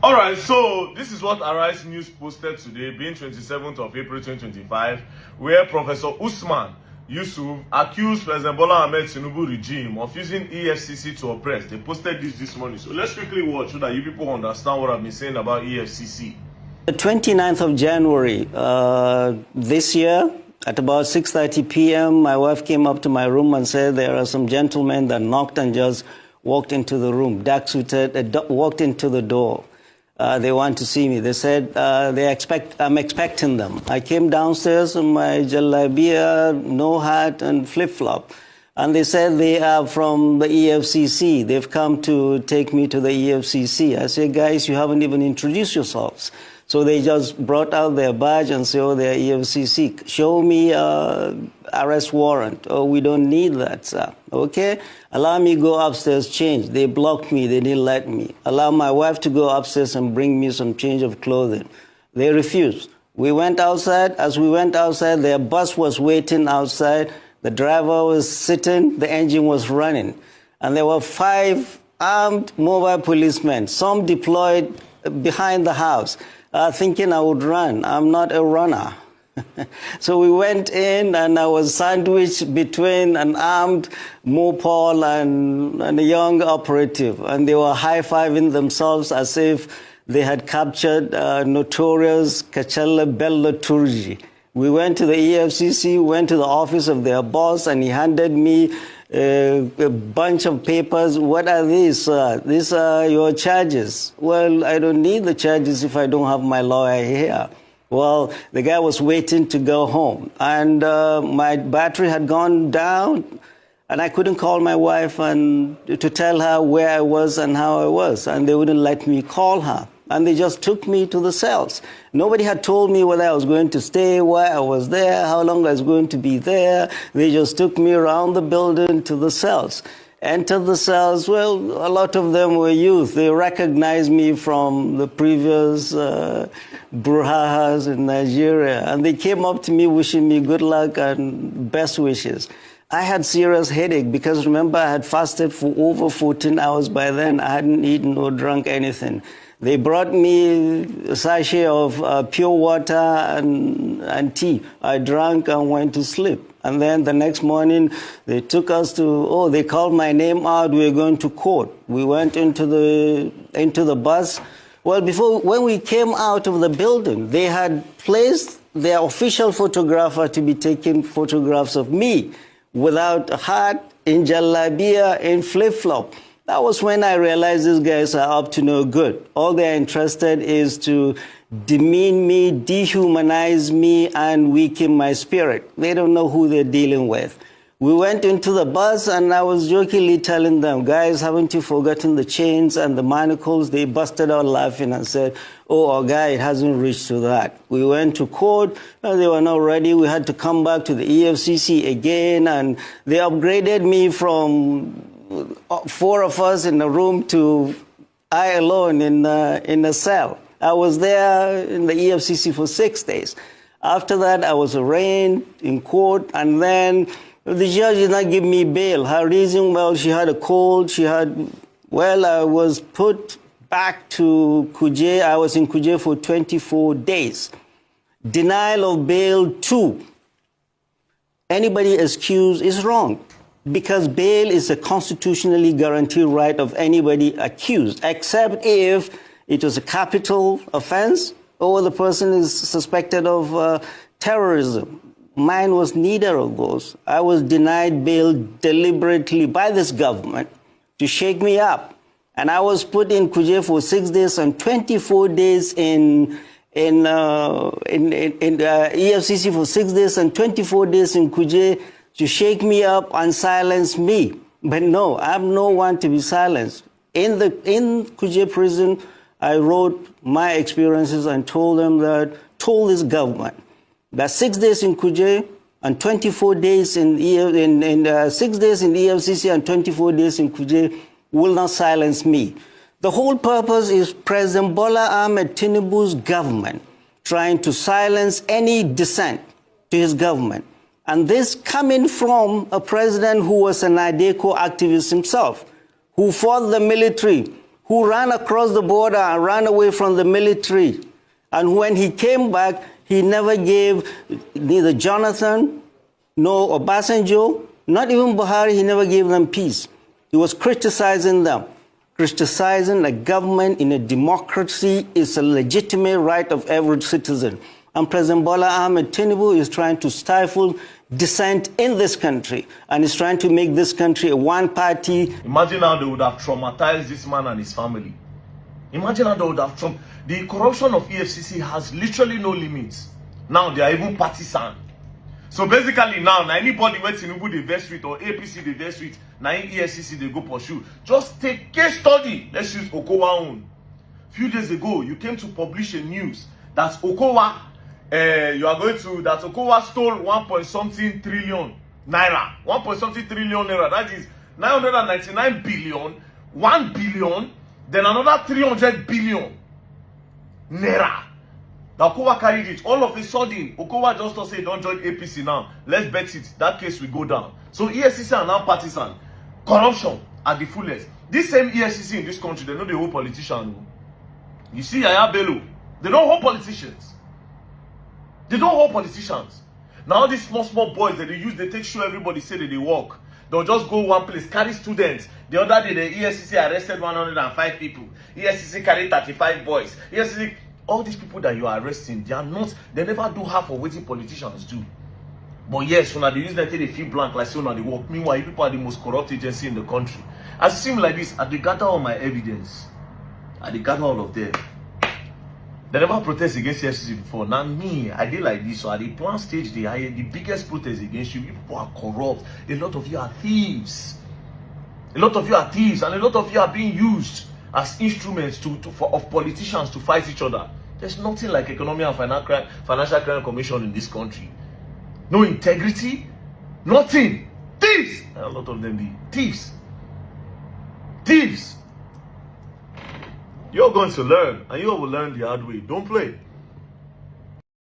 All right, so this is what Arise News posted today, being 27th of April 2025, where Professor Usman Yusuf accused President Bola Ahmed Tinubu regime of using EFCC to oppress. They posted this morning. So let's quickly watch so that you people understand what I've been saying about EFCC. The 29th of January this year, at about 6:30 p.m., my wife came up to my room and said there are some gentlemen that knocked and just walked into the room, dark-suited, walked into the door. They want to see me. They said I'm expecting them. I came downstairs in my jalabia, no hat, and flip-flop. And they said they are from the EFCC. They've come to take me to the EFCC. I said, guys, you haven't even introduced yourselves. So they just brought out their badge and said, oh, they're EFCC. Show me arrest warrant. Oh, we don't need that, sir. Okay? Allow me to go upstairs, change. They blocked me. They didn't let me. Allow my wife to go upstairs and bring me some change of clothing. They refused. We went outside. As we went outside, their bus was waiting outside. The driver was sitting. The engine was running. And there were 5 armed mobile policemen, some deployed behind the house. Thinking I would run. I'm not a runner. So we went in, and I was sandwiched between an armed Mopol and a young operative. And they were high-fiving themselves as if they had captured notorious Kachala Bello Turji. We went to the EFCC, went to the office of their boss, and he handed me a bunch of papers. What are these? These are your charges. Well, I don't need the charges if I don't have my lawyer here. Well, the guy was waiting to go home, and my battery had gone down, and I couldn't call my wife and to tell her where I was and how I was, and they wouldn't let me call her. And they just took me to the cells. Nobody had told me whether I was going to stay, why I was there, how long I was going to be there. They just took me around the building to the cells. Entered the cells. Well, a lot of them were youth. They recognized me from the previous brouhahas in Nigeria. And they came up to me wishing me good luck and best wishes. I had serious headache because, remember, I had fasted for over 14 hours by then. I hadn't eaten or drunk anything. They brought me a sachet of pure water and tea. I drank and went to sleep. And then the next morning, they took us to, they called my name out. We were going to court. We went into the bus. Well, when we came out of the building, they had placed their official photographer to be taking photographs of me without a hat, in jalabia, in flip-flop. That was when I realized these guys are up to no good. All they're interested is to demean me, dehumanize me, and weaken my spirit. They don't know who they're dealing with. We went into the bus, and I was jokingly telling them, guys, haven't you forgotten the chains and the manacles? They busted out laughing and said, oh, our guy, it hasn't reached to that. We went to court. They were not ready. We had to come back to the EFCC again, and they upgraded me from 4 of us in a room to I alone in a cell. I was there in the EFCC for 6 days. After that, I was arraigned in court, and then the judge did not give me bail. Her reason, well, she had a cold. I was put back to Kuje. I was in Kuje for 24 days. Denial of bail 2. Anybody excused is wrong, because bail is a constitutionally guaranteed right of anybody accused, except if it was a capital offense or the person is suspected of terrorism. Mine was neither of those. I was denied bail deliberately by this government to shake me up. And I was put in Kuje for 6 days and 24 days in EFCC for 6 days and 24 days in Kuje to shake me up and silence me. But no, I'm no one to be silenced. In Kuje prison, I wrote my experiences and told this government that 6 days in Kuje and 24 days 6 days in the EFCC and 24 days in Kuje will not silence me. The whole purpose is President Bola Ahmed Tinubu's government trying to silence any dissent to his government. And this coming from a president who was an Adeko activist himself, who fought the military, who ran across the border and ran away from the military. And when he came back, he never gave neither Jonathan nor Obasanjo, not even Buhari, he never gave them peace. He was criticizing them. Criticizing a government in a democracy is a legitimate right of every citizen. And President Bola Ahmed Tinubu is trying to stifle dissent in this country and is trying to make this country a one-party. Imagine how they would have traumatized this man and his family. Imagine how they would have the corruption of EFCC has literally no limits. Now they are even partisan. So basically now anybody where Tinubu they vex with or APC they vex with, now EFCC they go pursue. Just take case study. Let's use Okowa own. Few days ago, you came to publish a news that Okowa, that Okowa stole 1.something trillion naira. 1.something trillion naira. That is 999 billion, 1 billion, then another 300 billion naira. That Okowa carried it. All of a sudden, Okowa just say don't join APC now. Let's bet it. That case will go down. So EFCC are now partisan. Corruption at the fullest. This same EFCC in this country, they know the whole politician. You see Yaya Bello, they don't hold politicians. They don't hold politicians. Now these small boys that they use, they take show everybody say that they work. They'll just go one place, carry students. The other day, the EFCC arrested 105 people. EFCC carried 35 boys. EFCC, all these people that you are arresting, they never do half of what politicians do. But yes, when they use them, they feel blank like so now they work. Meanwhile, you people are the most corrupt agency in the country. As it seems like this, I gather all my evidence. I gather all of them. They never protest against EFCC before. Now me, I did like this. So at the plan stage, the biggest protest against you. You people are corrupt. A lot of you are thieves. A lot of you are thieves, and a lot of you are being used as instruments of politicians to fight each other. There's nothing like Economic and Financial Crime Commission in this country. No integrity, nothing. Thieves. And a lot of them be thieves. Thieves. You're going to learn, and you will learn the hard way. Don't play.